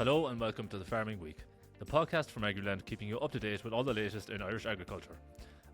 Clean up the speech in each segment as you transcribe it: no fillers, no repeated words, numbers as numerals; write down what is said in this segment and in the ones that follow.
Hello and welcome to the Farming Week, the podcast from Agriland keeping you up to date with all the latest in Irish agriculture.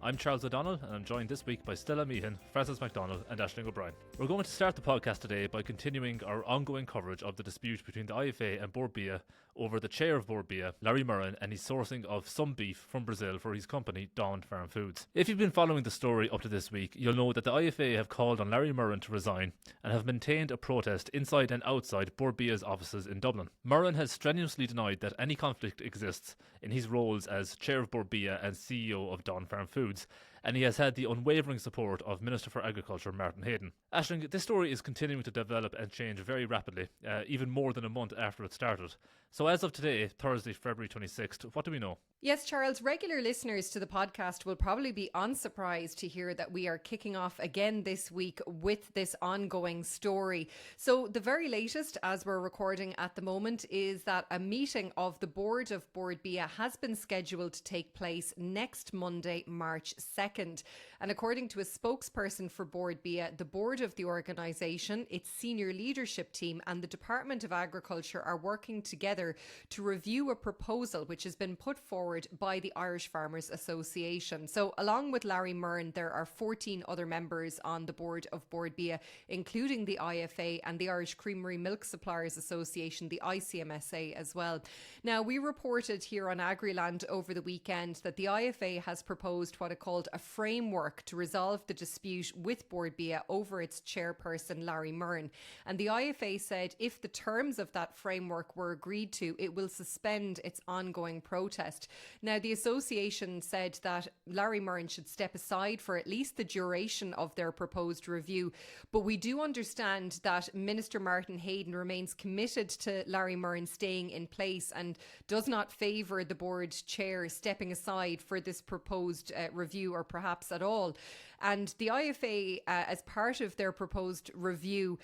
I'm Charles O'Donnell and I'm joined this week by Stella, Meehan, Francess McDonnell and Aisling O'Brien. We're going to start the podcast today by continuing our ongoing coverage of the dispute between the IFA and Bord Bia over the chair of Bord Bia, Larry Meehan, and his sourcing of some beef from Brazil for his company, Dawn Farm Foods. If you've been following the story up to this week, you'll know that the IFA have called on Larry Meehan to resign and have maintained a protest inside and outside Bord Bia's offices in Dublin. Meehan has strenuously denied that any conflict exists in his roles as chair of Bord Bia and CEO of Dawn Farm Foods, and he has had the unwavering support of Minister for Agriculture Martin Hayden. Aisling, this story is continuing to develop and change very rapidly, even more than a month after it started. So as of today, Thursday, February 26th, what do we know? Yes, Charles, regular listeners to the podcast will probably be unsurprised to hear that we are kicking off again this week with this ongoing story. So the very latest, as we're recording at the moment, is that a meeting of the board of Bord Bia has been scheduled to take place next Monday, March 2nd. And according to a spokesperson for Bord Bia, the board of the organisation, its senior leadership team and the Department of Agriculture are working together to review a proposal which has been put forward by the Irish Farmers Association. So along with Larry Meehan, there are 14 other members on the board of Bord Bia, including the IFA and the Irish Creamery Milk Suppliers Association, the ICMSA as well. Now, we reported here on Agriland over the weekend that the IFA has proposed what it called a framework to resolve the dispute with Bord Bia over its chairperson, Larry Meehan. And the IFA said if the terms of that framework were agreed to, it will suspend its ongoing protest. Now, the association said that Larry Meehan should step aside for at least the duration of their proposed review. But we do understand that Minister Martin Hayden remains committed to Larry Meehan staying in place and does not favour the board chair stepping aside for this proposed review or perhaps at all. And the IFA, as part of their proposed review,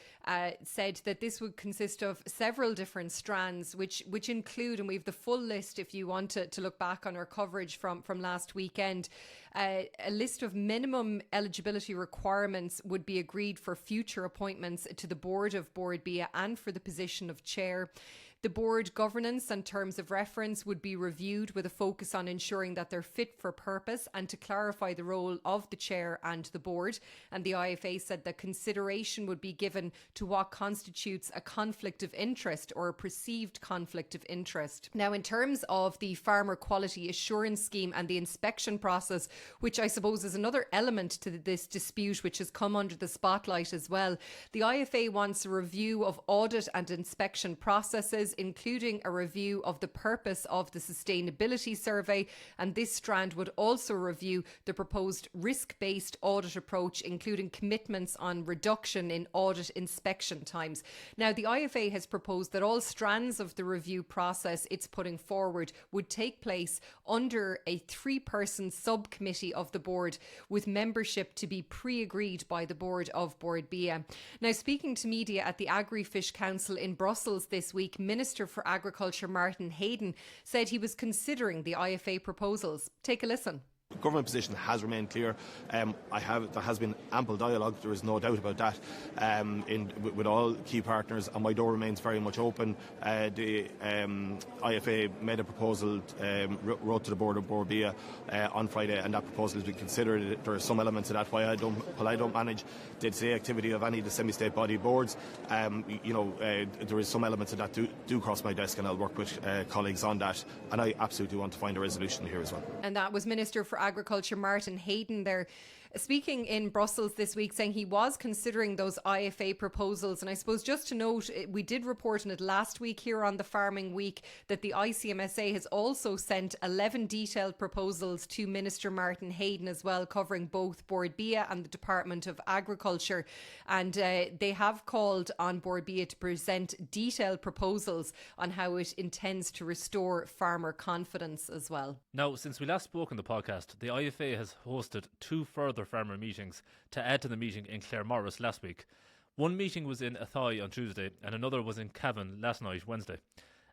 said that this would consist of several different strands, which include, and we have the full list if you want to look back on our coverage from last weekend, a list of minimum eligibility requirements would be agreed for future appointments to the board of Bord Bia and for the position of chair. The board governance and terms of reference would be reviewed with a focus on ensuring that they're fit for purpose and to clarify the role of the chair and the board. And the IFA said that consideration would be given to what constitutes a conflict of interest or a perceived conflict of interest. Now, in terms of the Farmer Quality Assurance Scheme and the inspection process, which I suppose is another element to this dispute which has come under the spotlight as well, the IFA wants a review of audit and inspection processes, including a review of the purpose of the sustainability survey, and this strand would also review the proposed risk-based audit approach, including commitments on reduction in audit inspection times. Now, the IFA has proposed that all strands of the review process it's putting forward would take place under a 3-person subcommittee of the board, with membership to be pre-agreed by the board of Bord Bia. Now, speaking to media at the Agri-Fish Council in Brussels this week, Minister for Agriculture Martin Hayden said he was considering the IFA proposals. Take a listen. The government position has remained clear. There has been ample dialogue, there is no doubt about that, with all key partners, and my door remains very much open. The IFA made a proposal, wrote to the board of Bord Bia on Friday, and that proposal has been considered. There are some elements of that while I don't manage day-to-day activity of any of the semi-state body boards. There is some elements of that do cross my desk, and I'll work with colleagues on that, and I absolutely want to find a resolution here as well. And that was Minister for Agriculture Martin Hayden there speaking in Brussels this week, saying he was considering those IFA proposals. And I suppose just to note, we did report on it last week here on the Farming Week that the ICMSA has also sent 11 detailed proposals to Minister Martin Hayden as well, covering both Bord Bia and the Department of Agriculture. And they have called on Bord Bia to present detailed proposals on how it intends to restore farmer confidence as well. Now, since we last spoke on the podcast, the IFA has hosted 2 further farmer meetings to add to the meeting in Claremorris last week. One meeting was in Athy on Tuesday and another was in Cavan last night, Wednesday.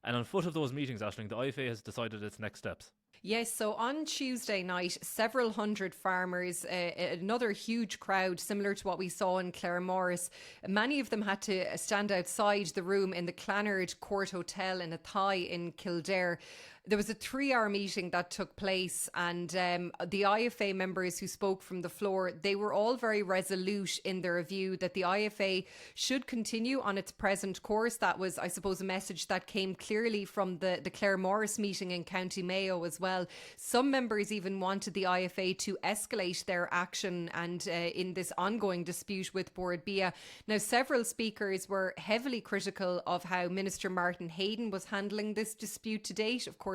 And on foot of those meetings, Aisling, the IFA has decided its next steps. Yes, so on Tuesday night, several hundred farmers, another huge crowd similar to what we saw in Claremorris. Many of them had to stand outside the room in the Clanard Court Hotel in Athy in Kildare. There was a 3-hour meeting that took place, and the IFA members who spoke from the floor, they were all very resolute in their view that the IFA should continue on its present course. That was, I suppose, a message that came clearly from the Claremorris meeting in County Mayo as well. Some members even wanted the IFA to escalate their action and in this ongoing dispute with Bord Bia. Now, several speakers were heavily critical of how Minister Martin Hayden was handling this dispute to date. Of course,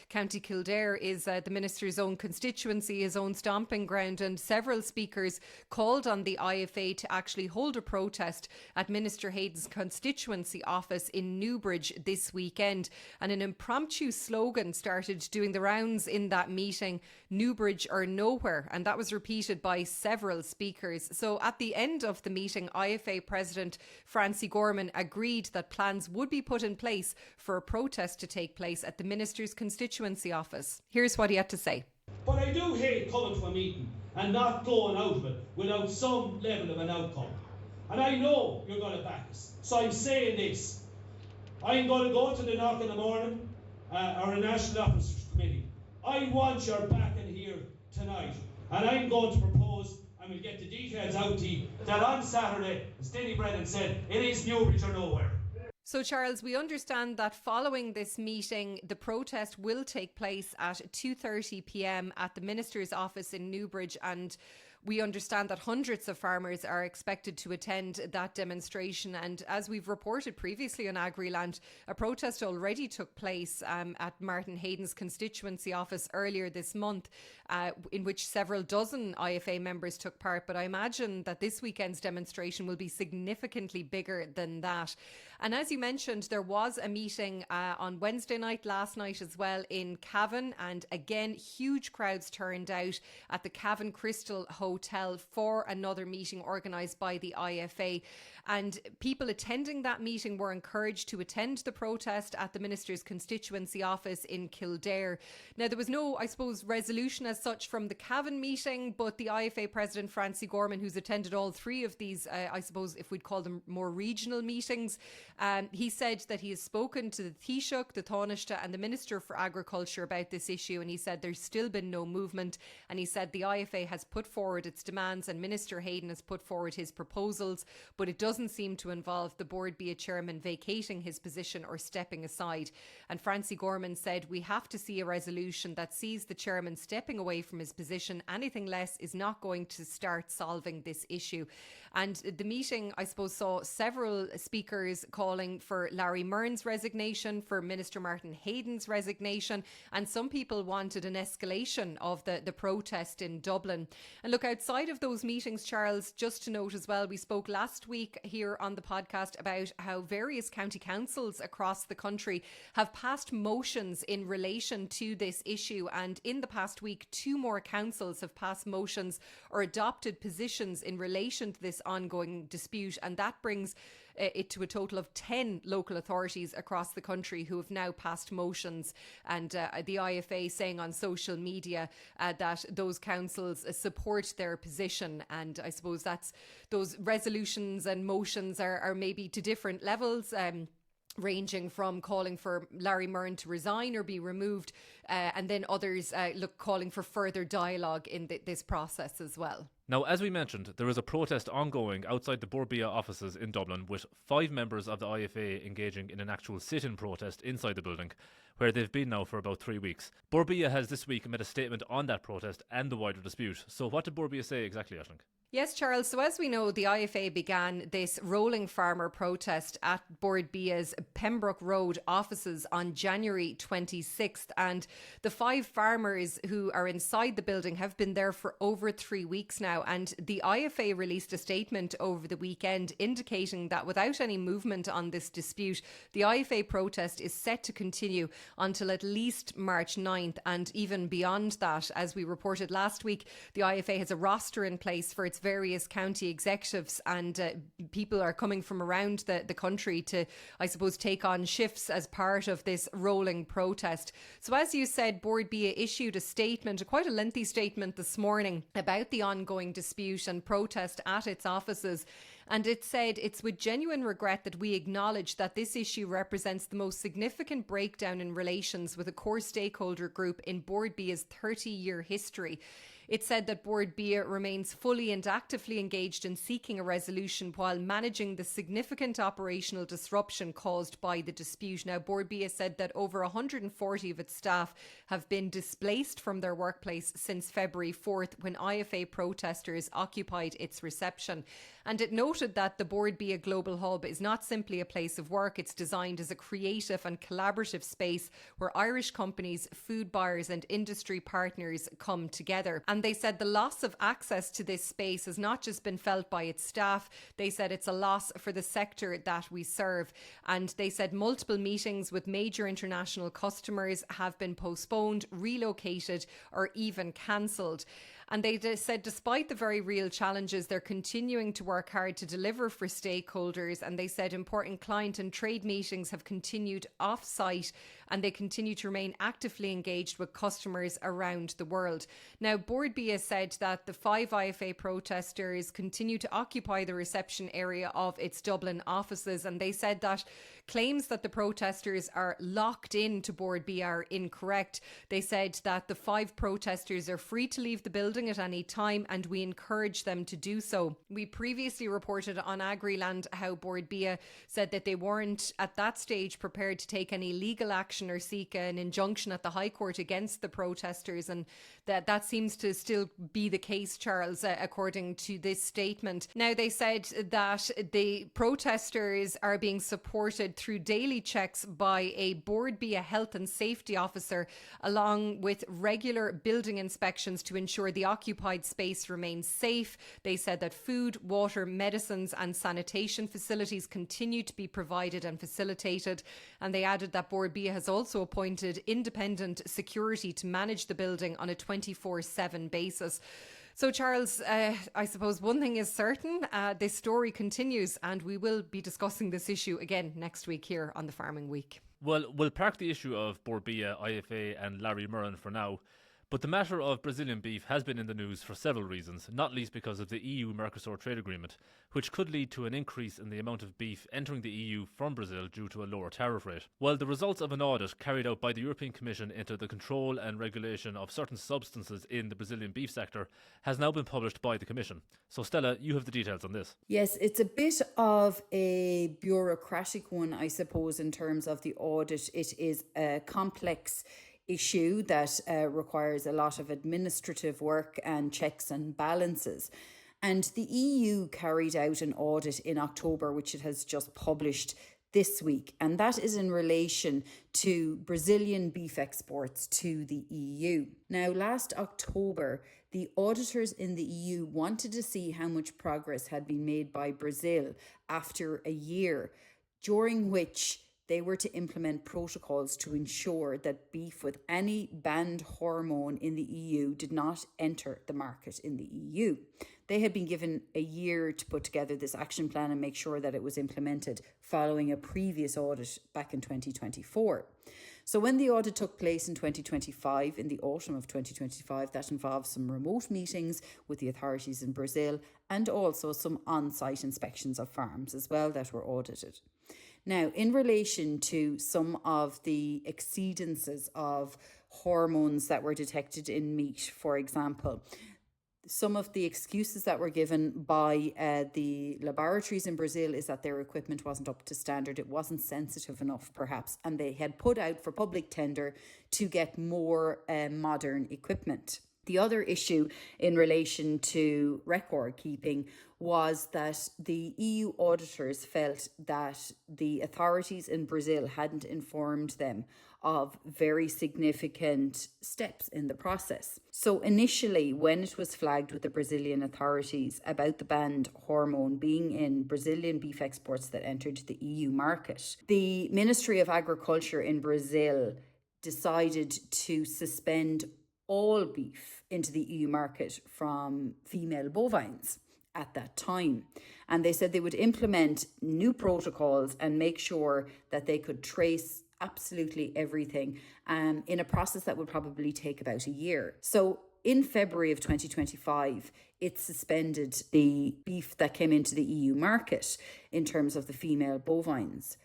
County Kildare is the Minister's own constituency, his own stomping ground, and several speakers called on the IFA to actually hold a protest at Minister Hayden's constituency office in Newbridge this weekend. And an impromptu slogan started doing the rounds in that meeting, "Newbridge or nowhere," and that was repeated by several speakers. So at the end of the meeting, IFA President Francie Gorman agreed that plans would be put in place for a protest to take place at the Minister's constituency office. Here's what he had to say. But I do hate coming to a meeting and not going out of it without some level of an outcome. And I know you're going to back us. So I'm saying this. I'm going to go to the knock in the morning, or a National Officers Committee. I want your backing here tonight. And I'm going to propose, and we'll get the details out to you, that on Saturday, as Denny Brennan said, it is Newbridge or nowhere. So, Charles, we understand that following this meeting, the protest will take place at 2:30 p.m. at the Minister's office in Newbridge, and we understand that hundreds of farmers are expected to attend that demonstration. And as we've reported previously on Agriland, a protest already took place at Martin Hayden's constituency office earlier this month, in which several dozen IFA members took part. But I imagine that this weekend's demonstration will be significantly bigger than that. And as you mentioned, there was a meeting on Wednesday night, last night as well, in Cavan. And again, huge crowds turned out at the Cavan Crystal Hotel for another meeting organised by the IFA. And people attending that meeting were encouraged to attend the protest at the Minister's constituency office in Kildare. Now, there was no, I suppose, resolution as such from the Cavan meeting, but the IFA President Francie Gorman, who's attended all three of these, I suppose, if we'd call them more regional meetings, he said that he has spoken to the Taoiseach, the Taoiseach and the Minister for Agriculture about this issue, and he said there's still been no movement, and he said the IFA has put forward its demands and Minister Hayden has put forward his proposals, but it doesn't seem to involve the Bord Bia chairman vacating his position or stepping aside. And Francie Gorman said, "We have to see a resolution that sees the chairman stepping away from his position. Anything less is not going to start solving this issue." And the meeting, I suppose, saw several speakers calling for Larry Myrne's resignation, for Minister Martin Hayden's resignation, and some people wanted an escalation of the protest in Dublin. And look, outside of those meetings, Charles, just to note as well, we spoke last week here on the podcast about how various county councils across the country have passed motions in relation to this issue. And in the past week, 2 more councils have passed motions or adopted positions in relation to this ongoing dispute. And that brings it to a total of 10 local authorities across the country who have now passed motions. And the IFA saying on social media that those councils support their position. And I suppose that's those resolutions and motions are maybe to different levels. Ranging from calling for Larry Myrne to resign or be removed, and then others calling for further dialogue in this process as well. Now, as we mentioned, there is a protest ongoing outside the Bord Bia offices in Dublin, with 5 members of the IFA engaging in an actual sit-in protest inside the building, where they've been now for about 3 weeks. Bord Bia has this week made a statement on that protest and the wider dispute. So what did Bord Bia say exactly, Aisling? Yes, Charles. So as we know, the IFA began this rolling farmer protest at Bord Bia's Pembroke Road offices on January 26th. And the 5 farmers who are inside the building have been there for over 3 weeks now. And the IFA released a statement over the weekend indicating that without any movement on this dispute, the IFA protest is set to continue until at least March 9th and even beyond that. As we reported last week, the IFA has a roster in place for its various county executives, and people are coming from around the country to, I suppose, take on shifts as part of this rolling protest. So as you said, Bord Bia issued a statement, quite a lengthy statement this morning, about the ongoing dispute and protest at its offices. And it said, "It's with genuine regret that we acknowledge that this issue represents the most significant breakdown in relations with a core stakeholder group in Bord Bia's 30-year history." It said that Bord Bia remains fully and actively engaged in seeking a resolution while managing the significant operational disruption caused by the dispute. Now, Bord Bia said that over 140 of its staff have been displaced from their workplace since February 4th, when IFA protesters occupied its reception. And it noted that the Bord Bia Global Hub is not simply a place of work. It's designed as a creative and collaborative space where Irish companies, food buyers and industry partners come together. And they said the loss of access to this space has not just been felt by its staff. They said it's a loss for the sector that we serve. And they said multiple meetings with major international customers have been postponed, relocated, or even cancelled. And they said despite the very real challenges, they're continuing to work hard to deliver for stakeholders. And they said important client and trade meetings have continued off-site, and they continue to remain actively engaged with customers around the world. Now, Bord Bia said that the 5 IFA protesters continue to occupy the reception area of its Dublin offices, and they said that claims that the protesters are locked into Bord Bia are incorrect. They said that the 5 protesters are free to leave the building at any time, and we encourage them to do so. We previously reported on Agriland how Bord Bia said that they weren't at that stage prepared to take any legal action or seek an injunction at the High Court against the protesters, and that seems to still be the case, Charles, according to this statement. Now, they said that the protesters are being supported through daily checks by a Bord Bia health and safety officer, along with regular building inspections to ensure the occupied space remains safe. They said that food, water, medicines and sanitation facilities continue to be provided and facilitated. And they added that Bord Bia has also appointed independent security to manage the building on a 24/7 basis. So, Charles, I suppose one thing is certain, this story continues, and we will be discussing this issue again next week here on the Farming Week. Well, we'll park the issue of Bord Bia, IFA and Larry Murren for now. But the matter of Brazilian beef has been in the news for several reasons, not least because of the EU-Mercosur trade agreement, which could lead to an increase in the amount of beef entering the EU from Brazil due to a lower tariff rate. Well, the results of an audit carried out by the European Commission into the control and regulation of certain substances in the Brazilian beef sector has now been published by the Commission. So, Stella, you have the details on this. Yes, it's a bit of a bureaucratic one, I suppose, in terms of the audit. It is a complex issue that requires a lot of administrative work and checks and balances. And the EU carried out an audit in October, which it has just published this week. And that is in relation to Brazilian beef exports to the EU. Now, last October, the auditors in the EU wanted to see how much progress had been made by Brazil after a year, during which they were to implement protocols to ensure that beef with any banned hormone in the EU did not enter the market in the EU. They had been given a year to put together this action plan and make sure that it was implemented following a previous audit back in 2024. So when the audit took place in 2025, in the autumn of 2025, that involved some remote meetings with the authorities in Brazil and also some on-site inspections of farms as well that were audited. Now, in relation to some of the exceedances of hormones that were detected in meat, for example, some of the excuses that were given by the laboratories in Brazil is that their equipment wasn't up to standard. It wasn't sensitive enough, perhaps, and they had put out for public tender to get more modern equipment. The other issue in relation to record keeping was that the EU auditors felt that the authorities in Brazil hadn't informed them of very significant steps in the process. So initially, when it was flagged with the Brazilian authorities about the banned hormone being in Brazilian beef exports that entered the EU market, the Ministry of Agriculture in Brazil decided to suspend all beef into the EU market from female bovines. at that time. And they said they would implement new protocols and make sure that they could trace absolutely everything in a process that would probably take about a year. So in February of 2025, it suspended the beef that came into the EU market in terms of the female bovines.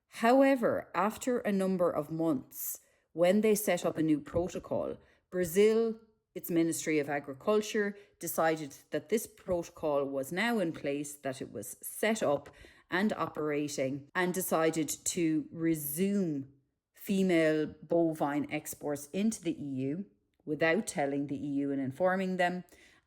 However, after a number of months, when they set up a new protocol, Brazil, its Ministry of Agriculture, decided that this protocol was now in place, that it was set up and operating, and decided to resume female bovine exports into the EU without telling the EU and informing them,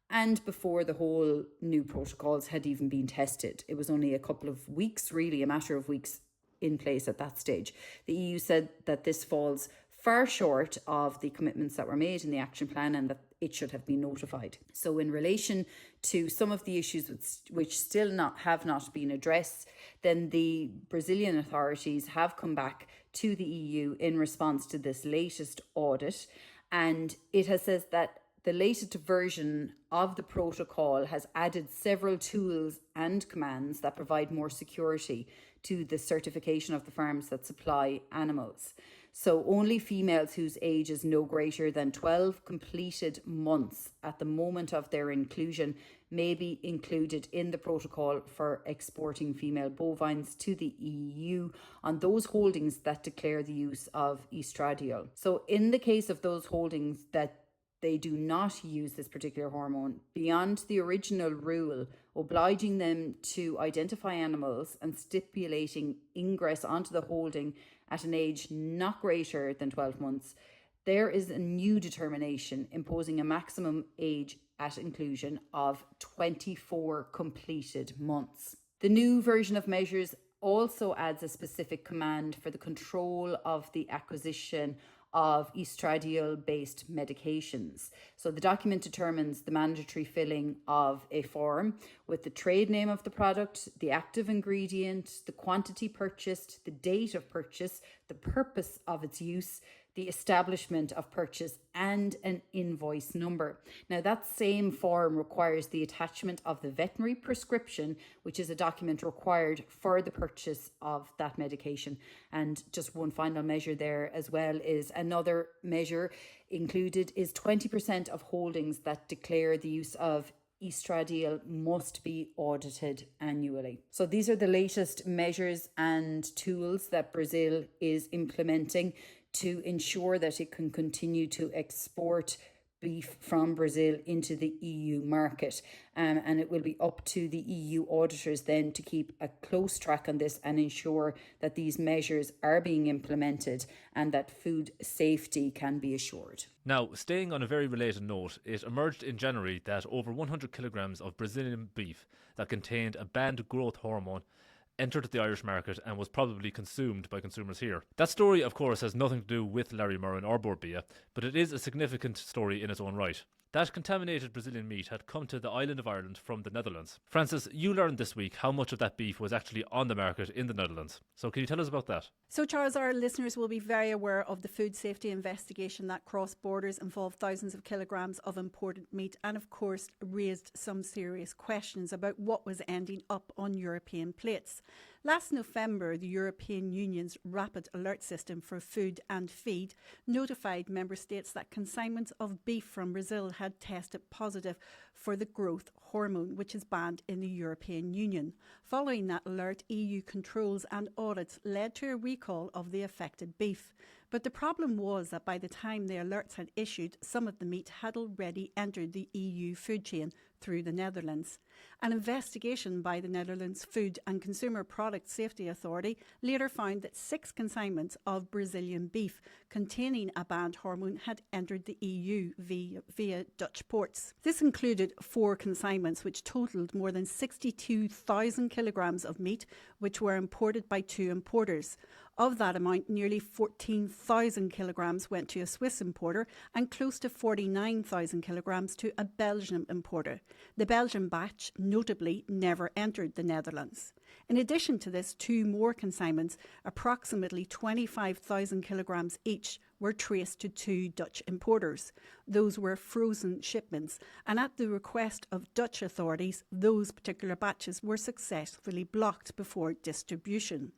and before the whole new protocols had even been tested. It was only a couple of weeks, really, a matter of weeks in place at that stage. The EU said that this falls far short of the commitments that were made in the action plan and that it should have been notified. So in relation to some of the issues which still have not been addressed, then the Brazilian authorities have come back to the EU in response to this latest audit, and it has said that the latest version of the protocol has added several tools and commands that provide more security to the certification of the farms that supply animals. So only females whose age is no greater than 12 completed months at the moment of their inclusion may be included in the protocol for exporting female bovines to the EU on those holdings that declare the use of estradiol. So in the case of those holdings that they do not use this particular hormone, beyond the original rule obliging them to identify animals and stipulating ingress onto the holding at an age not greater than 12 months, there is a new determination imposing a maximum age at inclusion of 24 completed months. The new version of measures also adds a specific command for the control of the acquisition of estradiol-based medications. So the document determines the mandatory filling of a form with the trade name of the product, the active ingredient, the quantity purchased, the date of purchase, the purpose of its use, the establishment of purchase, and an invoice number. Now, that same form requires the attachment of the veterinary prescription, which is a document required for the purchase of that medication. And just one final measure there as well is another measure included is 20% of holdings that declare the use of estradiol must be audited annually. So these are the latest measures and tools that Brazil is implementing to ensure that it can continue to export beef from Brazil into the EU market. And it will be up to the EU auditors then to keep a close track on this and ensure that these measures are being implemented and that food safety can be assured. Now, staying on a very related note, it emerged in January that over 100 kilograms of Brazilian beef that contained a banned growth hormone entered the Irish market and was probably consumed by consumers here. That story, of course, has nothing to do with Larry Murren or Bord Bia, but it is a significant story in its own right. That contaminated Brazilian meat had come to the island of Ireland from the Netherlands. Francess, you learned this week how much of that beef was actually on the market in the Netherlands. So can you tell us about that? So, Charles, our listeners will be very aware of the food safety investigation that crossed borders, involved thousands of kilograms of imported meat and, of course, raised some serious questions about what was ending up on European plates. Last November, the European Union's Rapid Alert System for Food and Feed notified member states that consignments of beef from Brazil had tested positive for the growth hormone, which is banned in the European Union. Following that alert, EU controls and audits led to a recall of the affected beef. But the problem was that by the time the alerts had issued, some of the meat had already entered the EU food chain through the Netherlands. An investigation by the Netherlands Food and Consumer Product Safety Authority later found that 6 consignments of Brazilian beef containing a banned hormone had entered the EU via Dutch ports. This included 4 consignments which totalled more than 62,000 kilograms of meat, which were imported by 2 importers. Of that amount, nearly 14,000 kilograms went to a Swiss importer and close to 49,000 kilograms to a Belgian importer. The Belgian batch, notably, never entered the Netherlands. In addition to this, 2 more consignments, approximately 25,000 kilograms each, were traced to 2 Dutch importers. Those were frozen shipments, and at the request of Dutch authorities, those particular batches were successfully blocked before distribution.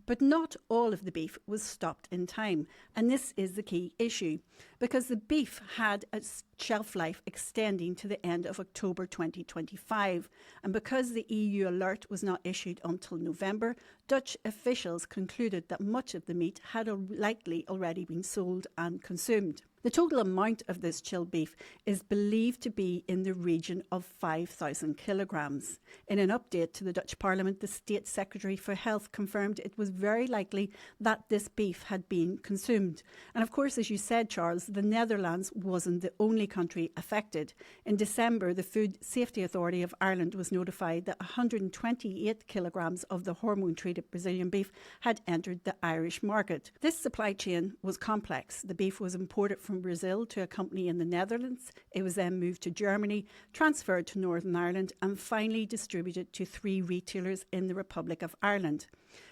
But not all of the beef was stopped in time, and this is the key issue, because the beef had a shelf life extending to the end of October 2025, and because the EU alert was not issued until November, Dutch officials concluded that much of the meat had likely already been sold and consumed. The total amount of this chilled beef is believed to be in the region of 5,000 kilograms. In an update to the Dutch Parliament, the State Secretary for Health confirmed it was very likely that this beef had been consumed. And of course, as you said, Charles, the Netherlands wasn't the only country affected. In December, the Food Safety Authority of Ireland was notified that 128 kilograms of the hormone-treated Brazilian beef had entered the Irish market. This supply chain was complex. The beef was imported from Brazil to a company in the Netherlands. It was then moved to Germany, transferred to Northern Ireland, and finally distributed to 3 retailers in the Republic of Ireland.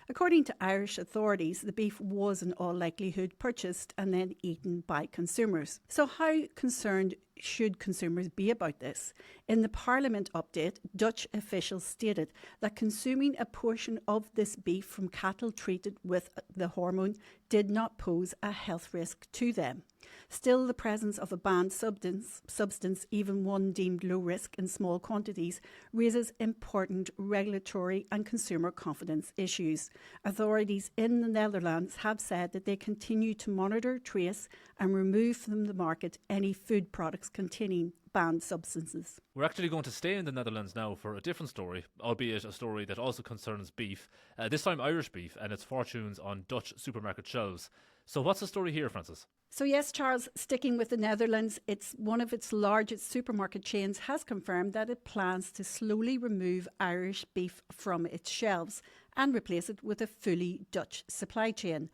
According to Irish authorities, the beef was in all likelihood purchased and then eaten by consumers. So how concerned should consumers be about this? In the Parliament update, Dutch officials stated that consuming a portion of this beef from cattle treated with the hormone did not pose a health risk to them. Still, the presence of a banned substance, even one deemed low risk in small quantities, raises important regulatory and consumer confidence issues. Authorities in the Netherlands have said that they continue to monitor, trace and remove from the market any food products containing banned substances. We're actually going to stay in the Netherlands now for a different story, albeit a story that also concerns beef, this time Irish beef and its fortunes on Dutch supermarket shelves. So what's the story here, Francess? So yes, Charles, sticking with the Netherlands, it's one of its largest supermarket chains has confirmed that it plans to slowly remove Irish beef from its shelves and replace it with a fully Dutch supply chain.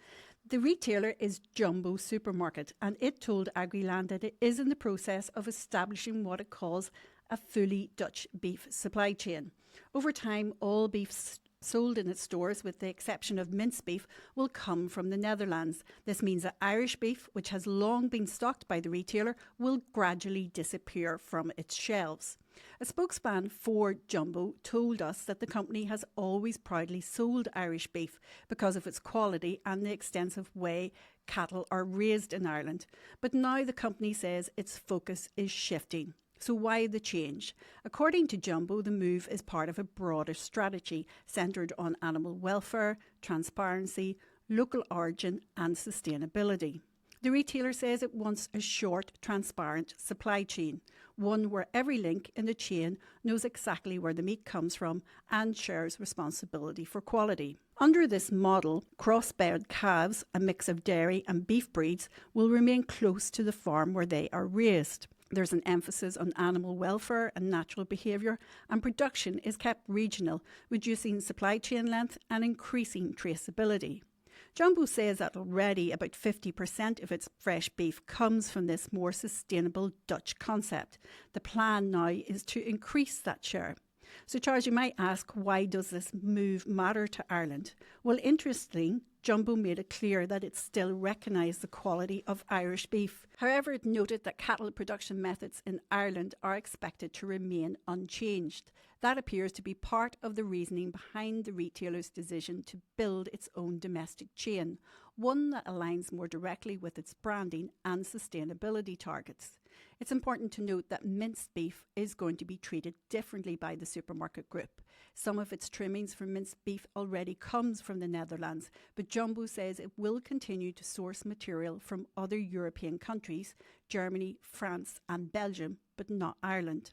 The retailer is Jumbo Supermarket, and it told Agriland that it is in the process of establishing what it calls a fully Dutch beef supply chain. Over time, all beef sold in its stores, with the exception of minced beef, will come from the Netherlands. This means that Irish beef, which has long been stocked by the retailer, will gradually disappear from its shelves. A spokesman for Jumbo told us that the company has always proudly sold Irish beef because of its quality and the extensive way cattle are raised in Ireland. But now the company says its focus is shifting. So why the change? According to Jumbo, the move is part of a broader strategy centred on animal welfare, transparency, local origin and sustainability. The retailer says it wants a short, transparent supply chain, one where every link in the chain knows exactly where the meat comes from and shares responsibility for quality. Under this model, crossbred calves, a mix of dairy and beef breeds, will remain close to the farm where they are raised. There's an emphasis on animal welfare and natural behaviour, and production is kept regional, reducing supply chain length and increasing traceability. Jumbo says that already about 50% of its fresh beef comes from this more sustainable Dutch concept. The plan now is to increase that share. So Charles, you might ask, why does this move matter to Ireland? Well, interestingly, Jumbo made it clear that it still recognised the quality of Irish beef. However, it noted that cattle production methods in Ireland are expected to remain unchanged. That appears to be part of the reasoning behind the retailer's decision to build its own domestic chain, one that aligns more directly with its branding and sustainability targets. It's important to note that minced beef is going to be treated differently by the supermarket group. Some of its trimmings for minced beef already comes from the Netherlands, but Jumbo says it will continue to source material from other European countries, Germany, France and Belgium, but not Ireland.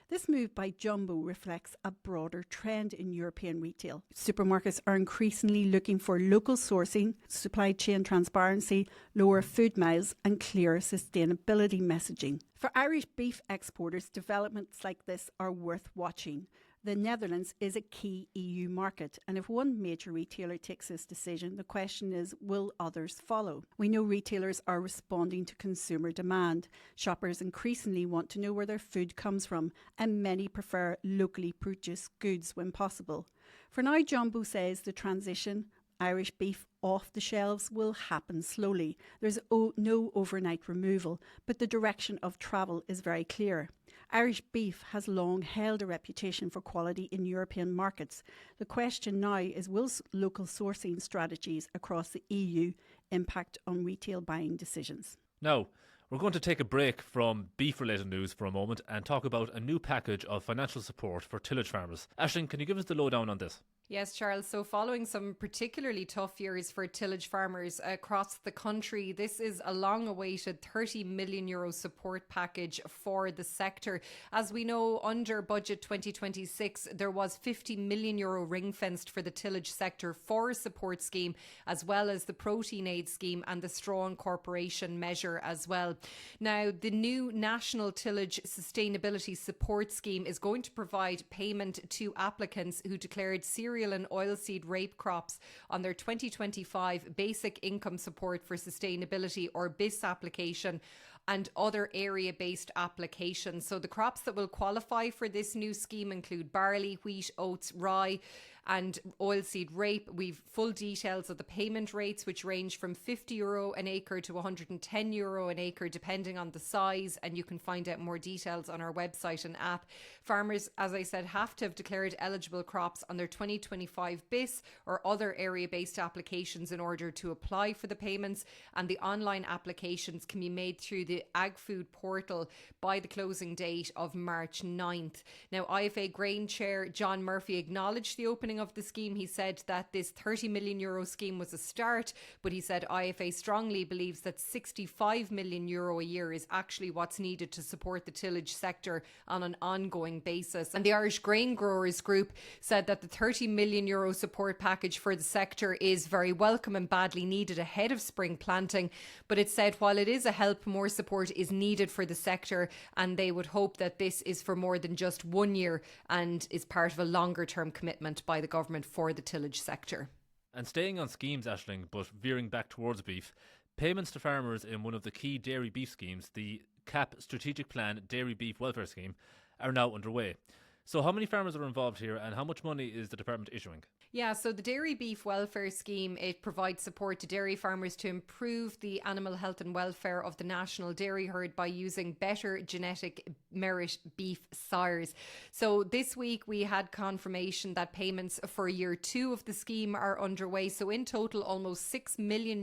This move by Jumbo reflects a broader trend in European retail. Supermarkets are increasingly looking for local sourcing, supply chain transparency, lower food miles and clear sustainability messaging. For Irish beef exporters, developments like this are worth watching. The Netherlands is a key EU market, and if one major retailer takes this decision, the question is, will others follow? We know retailers are responding to consumer demand. Shoppers increasingly want to know where their food comes from, and many prefer locally produced goods when possible. For now, Jumbo says the transition Irish beef off the shelves will happen slowly. There's no overnight removal, but the direction of travel is very clear. Irish beef has long held a reputation for quality in European markets. The question now is, will local sourcing strategies across the EU impact on retail buying decisions? Now, we're going to take a break from beef-related news for a moment and talk about a new package of financial support for tillage farmers. Aisling, can you give us the lowdown on this? Yes, Charles. So following some particularly tough years for tillage farmers across the country, this is a long-awaited €30 million support package for the sector. As we know, under Budget 2026, there was €50 million ring-fenced for the tillage sector for a support scheme, as well as the protein aid scheme and the straw incorporation measure as well. Now, the new National Tillage Sustainability Support Scheme is going to provide payment to applicants who declared cereal and oilseed rape crops on their 2025 Basic Income Support for Sustainability or BIS application and other area-based applications. So the crops that will qualify for this new scheme include barley, wheat, oats, rye and oilseed rape. We've full details of the payment rates, which range from €50 an acre to €110 an acre, depending on the size. And you can find out more details on our website and app. Farmers, as I said, have to have declared eligible crops on their 2025 BIS or other area-based applications in order to apply for the payments. And the online applications can be made through the AgFood portal by the closing date of March 9th. Now, IFA Grain Chair John Murphy acknowledged the opening of the scheme. He said that this €30 million scheme was a start, but he said IFA strongly believes that €65 million a year is actually what's needed to support the tillage sector on an ongoing basis. And the Irish Grain Growers Group said that the €30 million support package for the sector is very welcome and badly needed ahead of spring planting. But it said while it is a help, more support is needed for the sector, and they would hope that this is for more than just 1 year and is part of a longer term commitment by the government for the tillage sector. And staying on schemes, Aisling, but veering back towards beef, payments to farmers in one of the key dairy beef schemes, the CAP Strategic Plan Dairy Beef Welfare Scheme, are now underway. So how many farmers are involved here and how much money is the department issuing? Yeah, so the Dairy Beef Welfare Scheme, it provides support to dairy farmers to improve the animal health and welfare of the national dairy herd by using better genetic merit beef sires. So this week we had confirmation that payments for year 2 of the scheme are underway. So in total, almost €6 million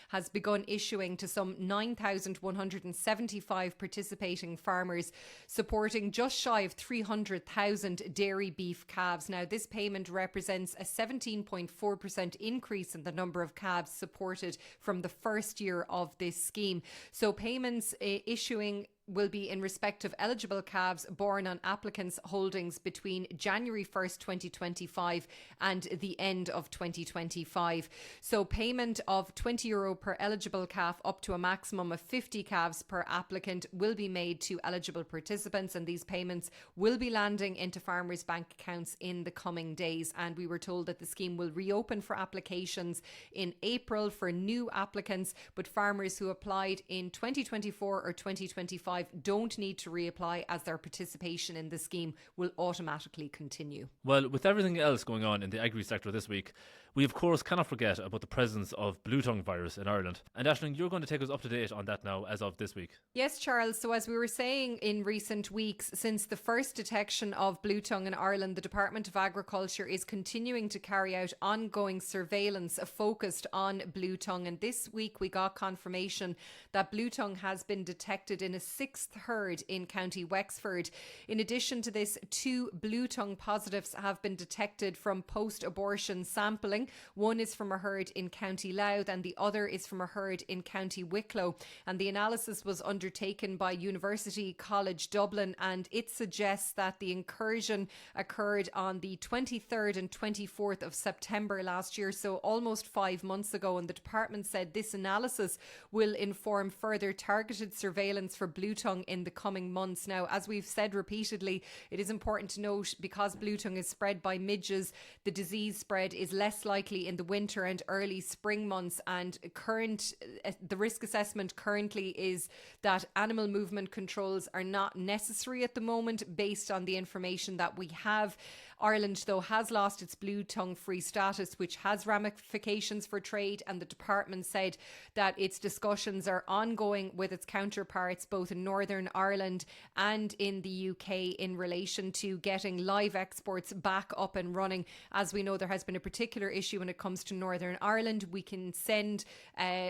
has begun issuing to some 9,175 participating farmers, supporting just shy of 300,000 dairy beef calves. Now, this payment represents a 17.4% increase in the number of calves supported from the first year of this scheme. So payments issuing will be in respect of eligible calves born on applicants' holdings between January 1st, 2025 and the end of 2025. So payment of €20 per eligible calf up to a maximum of 50 calves per applicant will be made to eligible participants, and these payments will be landing into farmers' bank accounts in the coming days. And we were told that the scheme will reopen for applications in April for new applicants, but farmers who applied in 2024 or 2025 don't need to reapply, as their participation in the scheme will automatically continue. Well, with everything else going on in the agri sector this week, we of course cannot forget about the presence of bluetongue virus in Ireland. And Aisling, you're going to take us up to date on that now as of this week. Yes, Charles. So as we were saying in recent weeks, since the first detection of bluetongue in Ireland, the Department of Agriculture is continuing to carry out ongoing surveillance focused on bluetongue. And this week we got confirmation that bluetongue has been detected in a 6th herd in County Wexford. In addition to this, 2 bluetongue positives have been detected from post-abortion sampling. One is from a herd in County Louth and the other is from a herd in County Wicklow. And the analysis was undertaken by University College Dublin, and it suggests that the incursion occurred on the 23rd and 24th of September last year, so almost 5 months ago. And the department said this analysis will inform further targeted surveillance for bluetongue bluetongue in the coming months. Now, as we've said repeatedly, it is important to note, because bluetongue is spread by midges, the disease spread is less likely in the winter and early spring months, and the risk assessment currently is that animal movement controls are not necessary at the moment based on the information that we have. Ireland, though, has lost its bluetongue free status, which has ramifications for trade, and the department said that its discussions are ongoing with its counterparts both in Northern Ireland and in the UK in relation to getting live exports back up and running. As we know, there has been a particular issue when it comes to Northern Ireland. We can send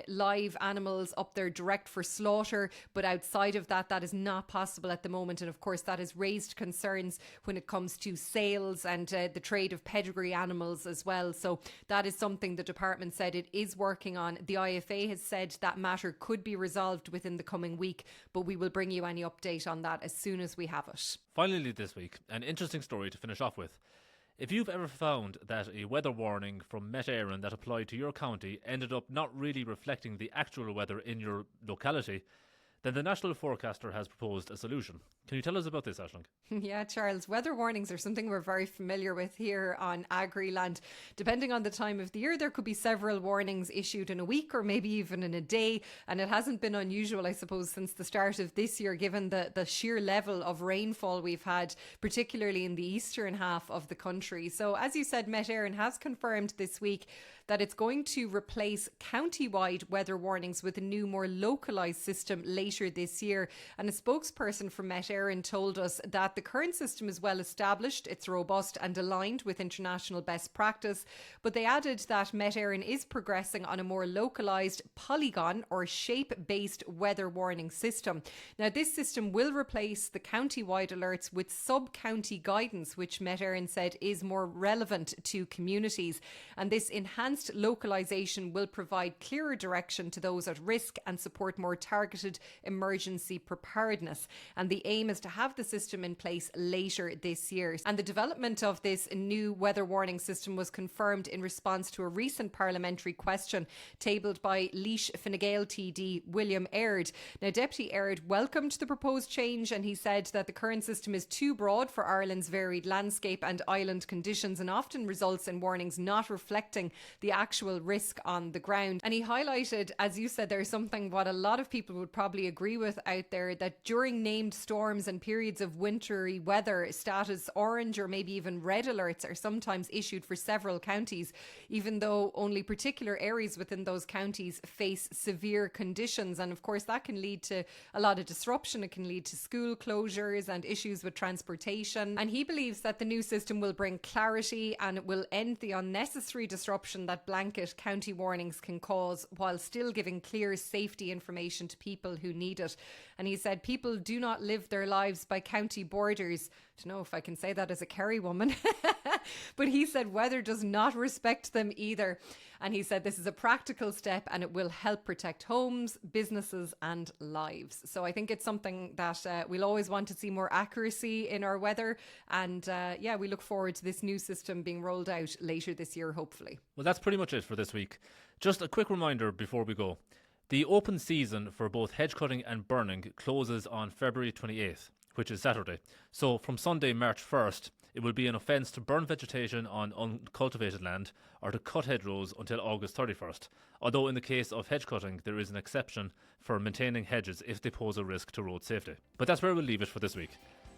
live animals up there direct for slaughter, but outside of that, that is not possible at the moment. And of course, that has raised concerns when it comes to sales and the trade of pedigree animals as well. So that is something the department said it is working on. The IFA has said that matter could be resolved within the coming week, but we will bring you any update on that as soon as we have it. Finally this week, an interesting story to finish off with. If you've ever found that a weather warning from Éireann that applied to your county ended up not really reflecting the actual weather in your locality, then the National Forecaster has proposed a solution. Can you tell us about this, Aisling? Yeah, Charles, weather warnings are something we're very familiar with here on Agriland. Depending on the time of the year, there could be several warnings issued in a week or maybe even in a day. And it hasn't been unusual, I suppose, since the start of this year, given the sheer level of rainfall we've had, particularly in the eastern half of the country. So as you said, Éireann has confirmed this week that it's going to replace county-wide weather warnings with a new, more localised system later this year. And a spokesperson from Éireann told us that the current system is well established, it's robust and aligned with international best practice. But they added that Éireann is progressing on a more localised polygon or shape-based weather warning system. Now, this system will replace the county-wide alerts with sub-county guidance, which Éireann said is more relevant to communities. And this enhanced localisation will provide clearer direction to those at risk and support more targeted emergency preparedness. And the aim is to have the system in place later this year. And the development of this new weather warning system was confirmed in response to a recent parliamentary question tabled by Laois Fine Gael TD William Aird. Now, Deputy Aird welcomed the proposed change, and he said that the current system is too broad for Ireland's varied landscape and island conditions and often results in warnings not reflecting the actual risk on the ground. And he highlighted, as you said, there's something what a lot of people would probably agree with out there, that during named storms and periods of wintry weather, status orange or maybe even red alerts are sometimes issued for several counties, even though only particular areas within those counties face severe conditions. And of course, that can lead to a lot of disruption. It can lead to school closures and issues with transportation. And he believes that the new system will bring clarity and it will end the unnecessary disruption that blanket county warnings can cause, while still giving clear safety information to people who need it. And he said people do not live their lives by county borders. I don't know if I can say that as a Kerry woman. But he said weather does not respect them either. And he said this is a practical step and it will help protect homes, businesses and lives. So I think it's something that we'll always want to see more accuracy in our weather. And we look forward to this new system being rolled out later this year, hopefully. Well, that's pretty much it for this week. Just a quick reminder before we go. The open season for both hedge cutting and burning closes on February 28th, which is Saturday. So from Sunday, March 1st, it will be an offence to burn vegetation on uncultivated land or to cut hedgerows until August 31st. Although in the case of hedge cutting, there is an exception for maintaining hedges if they pose a risk to road safety. But that's where we'll leave it for this week.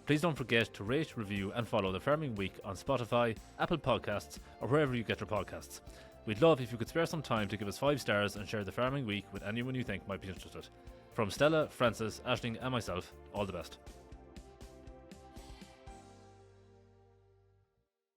Please don't forget to rate, review and follow The Farming Week on Spotify, Apple Podcasts or wherever you get your podcasts. We'd love if you could spare some time to give us 5 stars and share The Farming Week with anyone you think might be interested. From Stella, Francess, Aisling and myself, all the best.